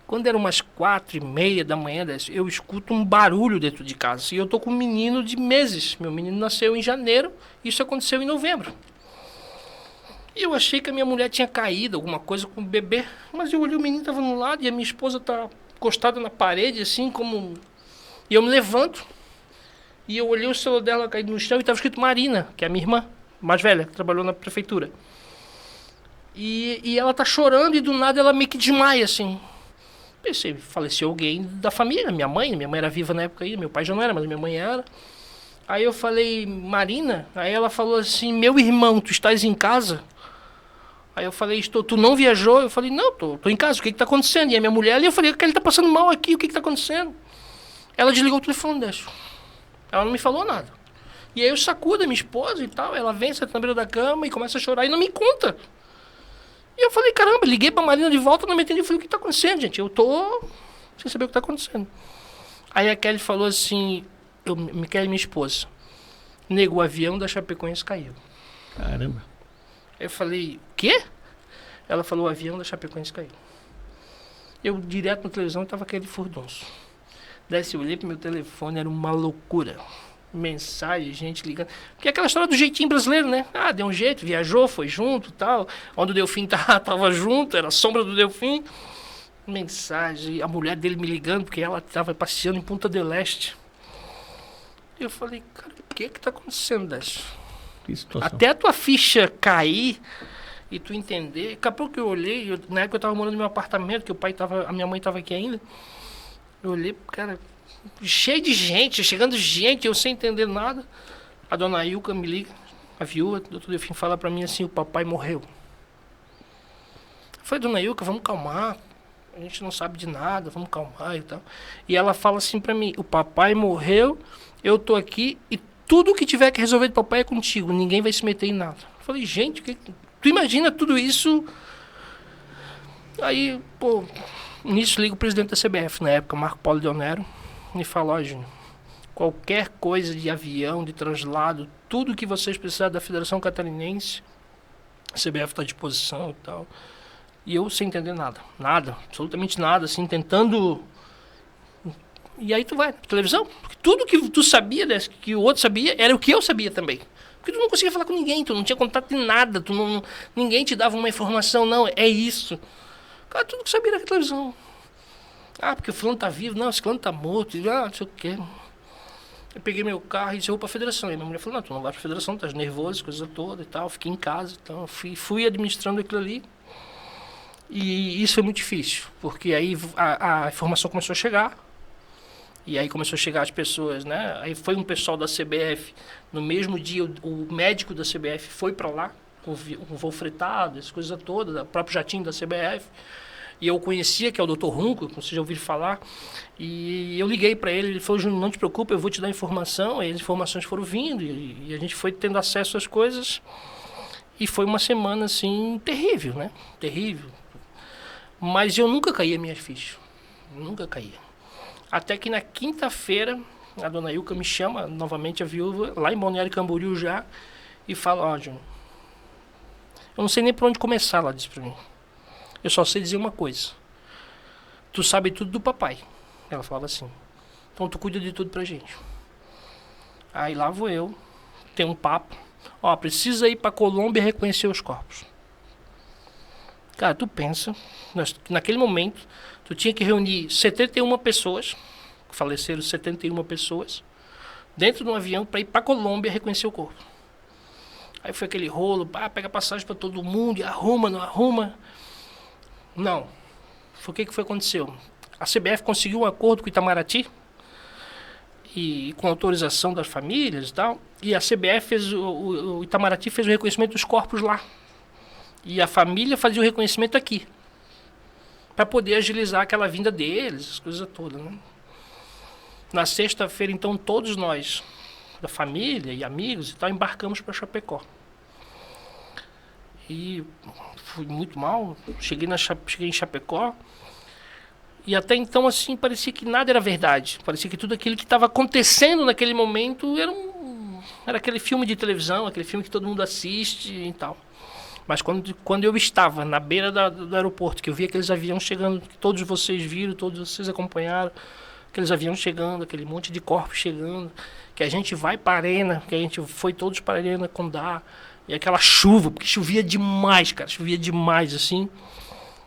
Quando eram umas 4h30 da manhã, eu escuto um barulho dentro de casa. E eu tô com um menino de meses. Meu menino nasceu em janeiro, isso aconteceu em novembro. E eu achei que a minha mulher tinha caído, alguma coisa com o bebê. Mas eu olhei, o menino tava no lado e a minha esposa tá encostada na parede, assim como... E eu me levanto. E eu olhei o celular dela caído no chão e tava escrito Marina, que é a minha irmã mais velha, que trabalhou na prefeitura. E ela tá chorando e do nada ela meio que desmaia, assim. Pensei, faleceu alguém da família, minha mãe era viva na época aí, meu pai já não era, mas minha mãe era. Aí eu falei, Marina, aí ela falou assim, meu irmão, tu estás em casa? Aí eu falei, tu não viajou? Eu falei, não, tô em casa, o que tá acontecendo? E a minha mulher ali, eu falei, ele tá passando mal aqui, o que tá acontecendo? Ela desligou o telefone, Décio. Ela não me falou nada. E aí eu sacudo a minha esposa e tal, ela vem, senta na beira da cama e começa a chorar e não me conta. E eu falei, caramba, liguei pra Marina de volta, não me entendi. Eu falei, o que tá acontecendo, gente? Eu tô sem saber o que tá acontecendo. Aí a Kelly falou assim, Kelly, minha esposa, nego, o avião da Chapecoense caiu. Caramba. Aí eu falei, o quê? Ela falou, o avião da Chapecoense caiu. Eu, direto na televisão, tava aquele furdunço. Daí eu olhei pro meu telefone, era uma loucura. Mensagem, gente ligando. Porque é aquela história do jeitinho brasileiro, né? Ah, deu um jeito, viajou, foi junto e tal. Onde o Delfim tava junto, era a sombra do Delfim. Mensagem, a mulher dele me ligando, porque ela tava passeando em Punta del Este. E eu falei, cara, o que tá acontecendo, Décio? Até a tua ficha cair e tu entender. Daqui a pouco eu olhei, na época eu tava morando no meu apartamento, que a minha mãe tava aqui ainda. Eu olhei, cara, cheio de gente, chegando gente, eu sem entender nada. A dona Ilka me liga, a viúva, o doutor Delfim fala pra mim assim, o papai morreu. Eu falei, dona Ilka, vamos calmar, a gente não sabe de nada, vamos calmar e tal. E ela fala assim pra mim, o papai morreu, eu tô aqui e tudo que tiver que resolver do papai é contigo, ninguém vai se meter em nada. Eu falei, gente, tu imagina tudo isso? Aí, pô, nisso liga o presidente da CBF, na época, Marco Polo Deonero, e falou, ó, Júnior, qualquer coisa de avião, de translado, tudo que vocês precisarem da Federação Catarinense, a CBF está à disposição e tal. E eu sem entender nada, absolutamente nada, assim, tentando... E aí tu vai pra televisão, porque tudo que tu sabia, que o outro sabia, era o que eu sabia também. Porque tu não conseguia falar com ninguém, tu não tinha contato em nada, ninguém te dava uma informação, não, é isso. Cara, tudo que sabia era a televisão. Ah, porque o fulano tá vivo, não, esse fulano tá morto, não sei o quê. Eu peguei meu carro e disse, eu vou pra federação. E minha mulher falou, não, tu não vai pra federação, tá nervoso, coisa toda e tal. Fiquei em casa, então fui administrando aquilo ali. E isso foi muito difícil, porque aí a informação começou a chegar. E aí começou a chegar as pessoas, né? Aí foi um pessoal da CBF, no mesmo dia o médico da CBF foi para lá, com o voo fretado, essas coisas todas, o próprio jatinho da CBF. E eu conhecia, que é o Dr. Runco, que vocês já ouviram falar, e eu liguei para ele falou, Júnior, não te preocupe, eu vou te dar informação. E as informações foram vindo, e a gente foi tendo acesso às coisas, e foi uma semana, assim, terrível, né? Terrível. Mas eu nunca caía minhas fichas, nunca caía. Até que na quinta-feira, a dona Ilka me chama, novamente a viúva, lá em Balneário Camboriú já, e fala, ó, Júnior, eu não sei nem por onde começar, ela disse para mim. Eu só sei dizer uma coisa. Tu sabe tudo do papai. Ela falava assim. Então tu cuida de tudo pra gente. Aí lá vou eu. Tem um papo. Ó, precisa ir pra Colômbia reconhecer os corpos. Cara, tu pensa. Naquele momento, tu tinha que reunir 71 pessoas. Faleceram 71 pessoas. Dentro de um avião pra ir pra Colômbia reconhecer o corpo. Aí foi aquele rolo. Pega passagem pra todo mundo. E arruma, não arruma. Não. O que foi aconteceu? A CBF conseguiu um acordo com o Itamaraty e com autorização das famílias e tal. E a CBF fez, o Itamaraty fez o reconhecimento dos corpos lá. E a família fazia o reconhecimento aqui. Para poder agilizar aquela vinda deles, as coisas todas, né? Na sexta-feira, então, todos nós, da família e amigos e tal, embarcamos para Chapecó. E fui muito mal, cheguei em Chapecó, e até então, assim, parecia que nada era verdade. Parecia que tudo aquilo que estava acontecendo naquele momento era aquele filme de televisão, aquele filme que todo mundo assiste e tal. Mas quando eu estava na beira do aeroporto, que eu vi aqueles aviões chegando, que todos vocês viram, todos vocês acompanharam, aqueles aviões chegando, aquele monte de corpos chegando, que a gente vai para a arena, que a gente foi todos para a arena Condá, e aquela chuva, porque chovia demais, cara, chovia demais, assim,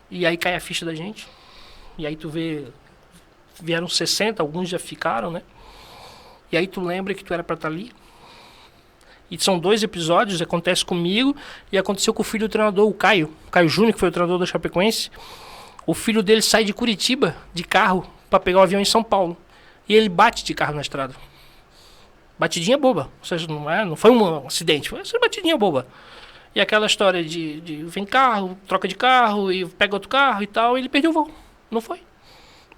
e aí cai a ficha da gente, e aí tu vê, vieram 60, alguns já ficaram, né, e aí tu lembra que tu era para estar ali. E são 2 episódios, acontece comigo e aconteceu com o filho do treinador, o Caio Júnior, que foi o treinador da Chapecoense. O filho dele sai de Curitiba, de carro, para pegar o avião em São Paulo. E ele bate de carro na estrada. Batidinha boba. Ou seja, não foi um acidente, foi uma batidinha boba. E aquela história de vem carro, troca de carro e pega outro carro e tal, ele perdeu o voo. Não foi.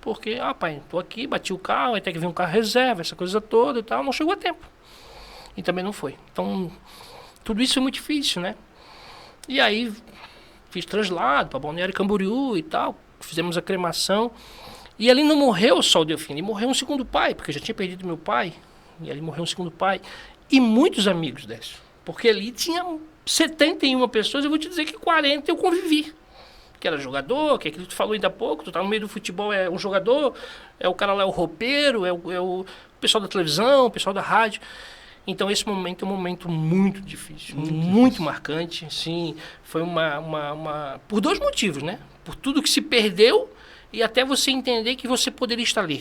Porque, pai, tô aqui, bati o carro, aí tem que vir um carro reserva, essa coisa toda e tal, não chegou a tempo. E também não foi. Então, tudo isso é muito difícil, né? E aí, fiz translado para Balneário Camboriú e tal. Fizemos a cremação. E ali não morreu só o Delfim, ele morreu um segundo pai, porque eu já tinha perdido meu pai. E ali morreu um segundo pai. E muitos amigos desses. Porque ali tinha 71 pessoas, eu vou te dizer que 40 eu convivi. Que era jogador, que é aquilo que tu falou ainda há pouco, tu tá no meio do futebol, é um jogador, é o cara lá, é o roupeiro, é o pessoal da televisão, o pessoal da rádio. Então esse momento é um momento muito difícil, muito marcante, sim. Foi por 2 motivos, né? Por tudo que se perdeu e até você entender que você poderia estar ali.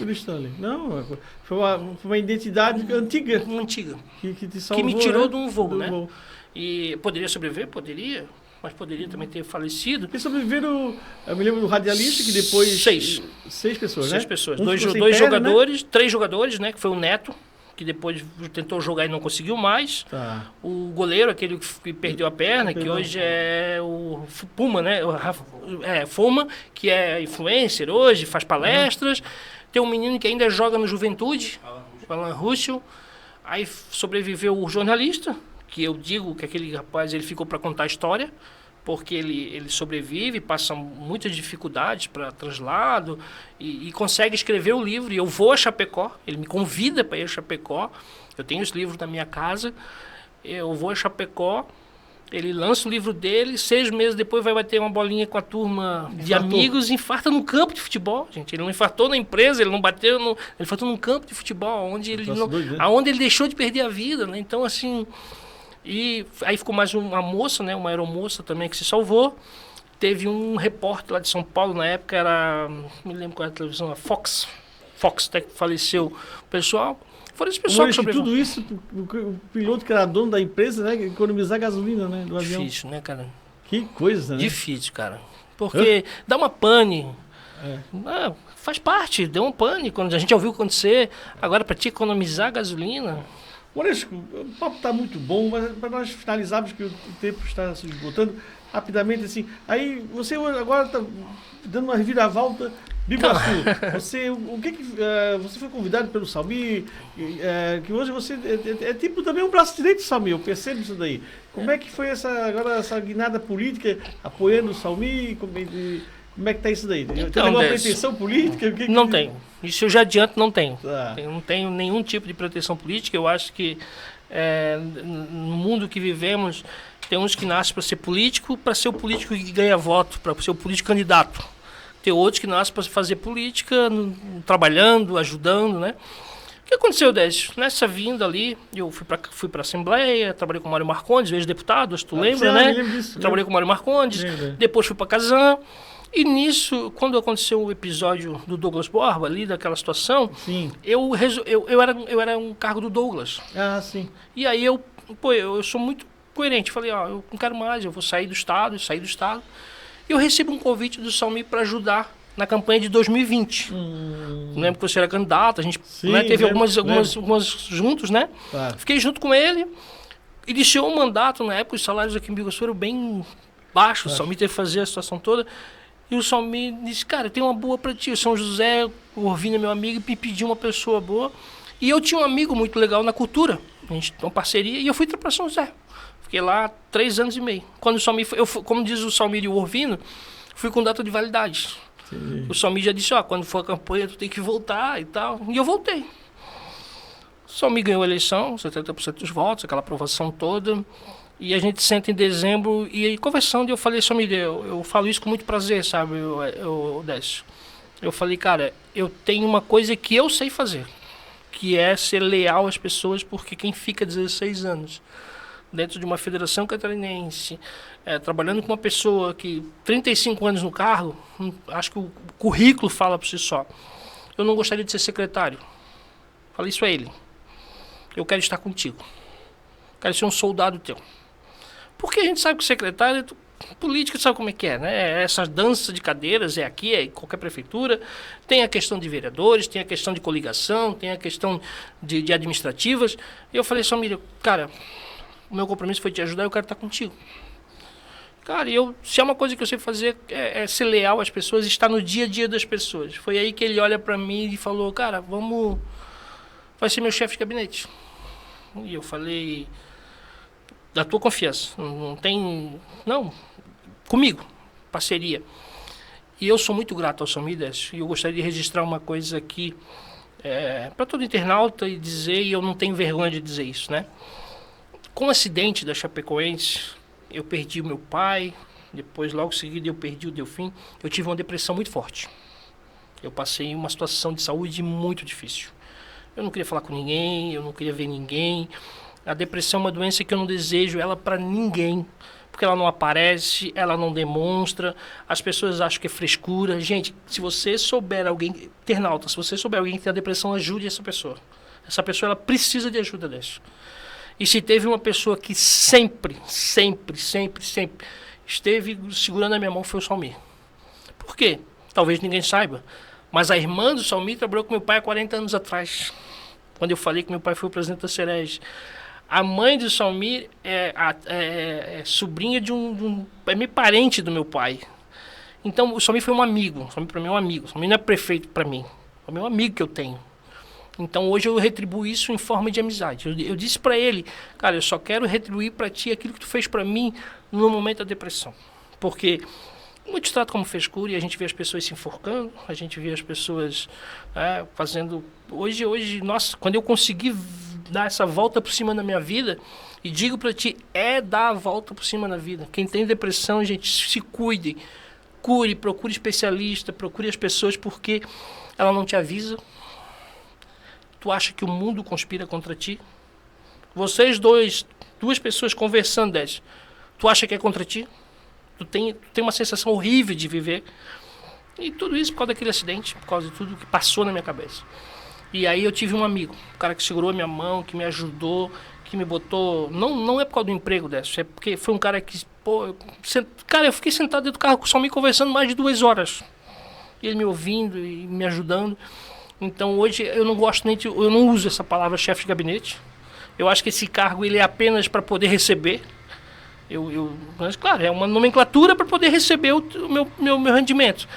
Não, foi uma identidade antiga. Antiga. Que te salvou, que me tirou, né? De um voo, do né? Voo. E poderia sobreviver? Poderia. Mas poderia também ter falecido. Porque sobreviveram, eu me lembro do radialista, que depois... 6 pessoas, né? 6 pessoas. Um 2 jogadores, né? 3 jogadores, né? Que foi o Neto, que depois tentou jogar e não conseguiu mais. Tá. O goleiro, aquele que perdeu a perna, que hoje é o Puma, né? Fuma, que é influencer hoje, faz palestras. Tem um menino que ainda joga no Juventude, o Alan Russell. Aí sobreviveu o jornalista, que eu digo que aquele rapaz ele ficou para contar a história, porque ele sobrevive, passa muitas dificuldades para traslado e consegue escrever o livro. E eu vou a Chapecó, ele me convida para ir a Chapecó, eu tenho os livros na minha casa, eu vou a Chapecó, ele lança o livro dele, 6 meses depois vai bater uma bolinha com a turma de amigos e infarta num campo de futebol, gente. Ele não infartou na empresa, ele não bateu, ele infartou num campo de futebol, onde ele deixou de perder a vida, né? Então, assim... E aí ficou mais uma moça, né, uma aeromoça também que se salvou. Teve um repórter lá de São Paulo, na época era, não me lembro qual era a televisão, a Fox até que faleceu o pessoal. Foram esse pessoal que sobreviveu. Tudo isso, o piloto que era dono da empresa, né, economizar gasolina, né, do avião. Difícil, né, cara? Que coisa, né? Difícil, cara. Porque dá uma pane. Faz parte, deu um pane quando a gente ouviu acontecer. Agora, para te economizar gasolina... Moresco, o papo está muito bom, mas para nós finalizarmos, que o tempo está se esgotando, rapidamente, assim, aí você agora está dando uma reviravolta, Biguaçu, você foi convidado pelo Salmi, que hoje você é tipo também um braço direito do Salmi, eu percebo isso daí. Como é que foi essa guinada política, apoiando o Salmi, como é que está isso daí? Então, tem alguma pretensão política? Não tenho. Isso eu já adianto, não tenho. Tá. Eu não tenho nenhum tipo de pretensão política. Eu acho que no mundo que vivemos, tem uns que nascem para ser político, para ser o político que ganha voto, para ser o político candidato. Tem outros que nascem para fazer política, trabalhando, ajudando, né? O que aconteceu, Décio? Nessa vinda ali, eu fui para a Assembleia, trabalhei com o Mário Marcondes, ex-deputado, acho que tu lembra, né? Trabalhei com o Mário Marcondes, depois fui para Casan. E nisso, quando aconteceu o episódio do Douglas Borba, ali, daquela situação, sim. Eu era um cargo do Douglas. Ah, sim. E aí eu sou muito coerente. Falei, eu não quero mais, eu vou sair do Estado. E eu recebo um convite do Salmi para ajudar na campanha de 2020. Lembro que você era candidato, a gente teve algumas juntos, né? Claro. Fiquei junto com ele, iniciou o mandato, na época os salários aqui em Biguaçu eram bem baixos, o Salmir teve que fazer a situação toda, e o Salmir disse, cara, eu tenho uma boa para ti, o São José, o Orvino é meu amigo, me pediu uma pessoa boa, e eu tinha um amigo muito legal na cultura, a gente tem uma parceria, e eu fui para São José. Fiquei lá 3 anos e meio. Quando o Salmir, como diz o Salmir e o Orvino, fui com data de validade. Sim. O Salmir já disse, quando for a campanha tu tem que voltar e tal. E eu voltei. O Salmir ganhou a eleição, 70% dos votos, aquela aprovação toda. E a gente senta em dezembro e aí, conversando, eu falei, Salmir, eu falo isso com muito prazer, sabe, eu Décio. Eu falei, cara, eu tenho uma coisa que eu sei fazer, que é ser leal às pessoas, porque quem fica 16 anos dentro de uma federação catarinense, trabalhando com uma pessoa que 35 anos no cargo, acho que o currículo fala por si só. Eu não gostaria de ser secretário. Falei isso a ele. Eu quero estar contigo. Quero ser um soldado teu. Porque a gente sabe que o secretário, política sabe como é que é, né? Essa dança de cadeiras é aqui, é em qualquer prefeitura. Tem a questão de vereadores, tem a questão de coligação, tem a questão de administrativas. E eu falei, Salmir, cara, o meu compromisso foi te ajudar, eu quero estar contigo. Cara, se é uma coisa que eu sei fazer, é ser leal às pessoas, estar no dia a dia das pessoas. Foi aí que ele olha para mim e falou, cara, vai ser meu chefe de gabinete. E eu falei, da tua confiança, não tem, não, comigo, parceria. E eu sou muito grato ao Salmir Décio, e eu gostaria de registrar uma coisa aqui, para todo internauta e dizer, e eu não tenho vergonha de dizer isso, né? Com o acidente da Chapecoense, eu perdi o meu pai, depois, logo em seguida, eu perdi o Delfim. Eu tive uma depressão muito forte. Eu passei uma situação de saúde muito difícil. Eu não queria falar com ninguém, eu não queria ver ninguém. A depressão é uma doença que eu não desejo ela para ninguém, porque ela não aparece, ela não demonstra, as pessoas acham que é frescura. Gente, se você souber alguém, internauta, se você souber alguém que tem a depressão, ajude essa pessoa. Essa pessoa, ela precisa de ajuda dessa. E se teve uma pessoa que sempre esteve segurando a minha mão, foi o Salmir. Por quê? Talvez ninguém saiba, mas a irmã do Salmir trabalhou com meu pai há 40 anos atrás, quando eu falei que meu pai foi o presidente da Cerege. A mãe do Salmir é sobrinha é meio parente do meu pai. Então o Salmir foi um amigo, o Salmir para mim é um amigo, o Salmir não é prefeito para mim, o Salmir é um amigo que eu tenho. Então hoje eu retribuo isso em forma de amizade. Eu disse para ele, cara, eu só quero retribuir para ti aquilo que tu fez para mim no momento da depressão. Porque muitos tratam como frescura e a gente vê as pessoas se enforcando, a gente vê as pessoas fazendo... Hoje, nossa, quando eu consegui dar essa volta por cima na minha vida, e digo para ti, dar a volta por cima na vida. Quem tem depressão, gente, se cuide, procure especialista, procure as pessoas, porque ela não te avisa. Tu acha que o mundo conspira contra ti? Vocês duas pessoas conversando, Décio, tu acha que é contra ti? Tu tem uma sensação horrível de viver. E tudo isso por causa daquele acidente, por causa de tudo que passou na minha cabeça. E aí eu tive um amigo, um cara que segurou a minha mão, que me ajudou, que me botou... Não é por causa do emprego, Décio, é porque foi um cara que... eu fiquei sentado dentro do carro com o Salmir conversando mais de 2 horas. E ele me ouvindo e me ajudando. Então hoje eu não gosto eu não uso essa palavra chefe de gabinete. Eu acho que esse cargo ele é apenas para poder receber. Mas claro, é uma nomenclatura para poder receber o meu rendimento.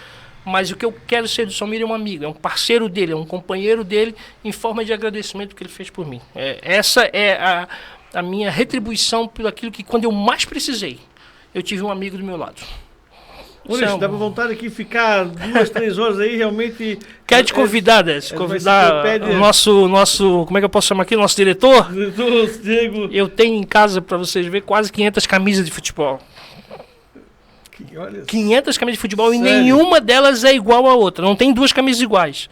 Mas o que eu quero ser do Salmir é um amigo, é um parceiro dele, é um companheiro dele, em forma de agradecimento que ele fez por mim. Essa é a minha retribuição por aquilo que quando eu mais precisei, eu tive um amigo do meu lado. Maurício, dá pra vontade aqui ficar 2, 3 horas aí, realmente... Quero te convidar, Décio, convidar o nosso, como é que eu posso chamar aqui, nosso diretor? Diego. Eu tenho em casa, para vocês verem, quase 500 camisas de futebol. 500 camisas de futebol. Sério? E nenhuma delas é igual à outra, não tem 2 camisas iguais.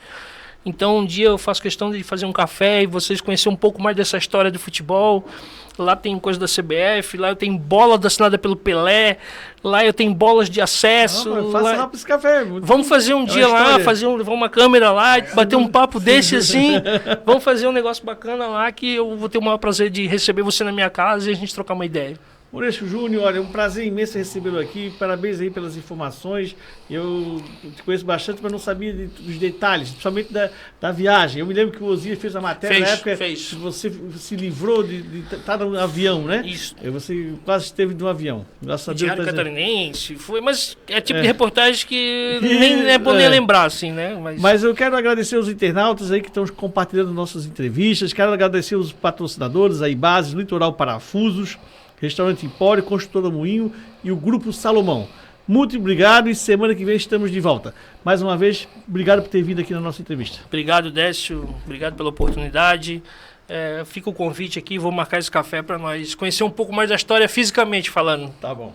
Então um dia eu faço questão de fazer um café e vocês conhecerem um pouco mais dessa história do futebol. Lá tem coisa da CBF, lá eu tenho bola assinada pelo Pelé, lá eu tenho bolas de acesso. Faça rápido esse café. Vamos fazer um dia lá, levar uma câmera lá, bater um papo desse assim. Vamos fazer um negócio bacana lá que eu vou ter o maior prazer de receber você na minha casa e a gente trocar uma ideia. Moresco Júnior, olha, é um prazer imenso recebê-lo aqui. Parabéns aí pelas informações. Eu te conheço bastante, mas não sabia dos detalhes, principalmente da viagem. Eu me lembro que o Osias fez a matéria na época que você se livrou de estar no avião, né? Isso. Você quase esteve no avião. Graças a Deus. Diário Catarinense, foi, mas é tipo de reportagem que nem é bom nem lembrar, assim, né? Mas eu quero agradecer os internautas aí que estão compartilhando nossas entrevistas. Quero agradecer os patrocinadores, a Ibases, Litoral Parafusos, Restaurante Empório, Construtora Moinho e o Grupo Salomão. Muito obrigado e semana que vem estamos de volta. Mais uma vez, obrigado por ter vindo aqui na nossa entrevista. Obrigado, Décio. Obrigado pela oportunidade. Fica o convite aqui, vou marcar esse café para nós conhecer um pouco mais da história fisicamente falando. Tá bom.